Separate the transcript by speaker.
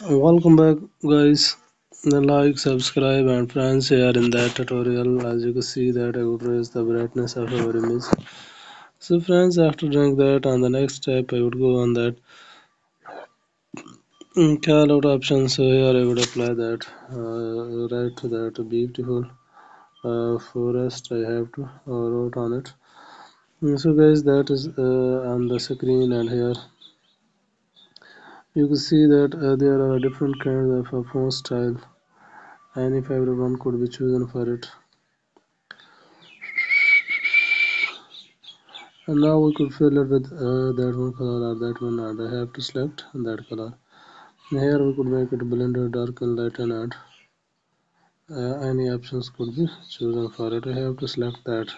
Speaker 1: Welcome back, guys. Like, subscribe, and friends. Here in that tutorial, as you can see that I would raise the brightness of our image. So, friends, after doing that, on the next step, I would go on that callout option. So here I would apply that right to that beautiful forest. I have to wrote on it. So, guys, that is on the screen, and here you can see that there are different kinds of font style, and if everyone could be chosen for it. And now we could fill it with that one color or that one, and I have to select that color. And here we could make it blender, dark and light, and add any options could be chosen for it. I have to select that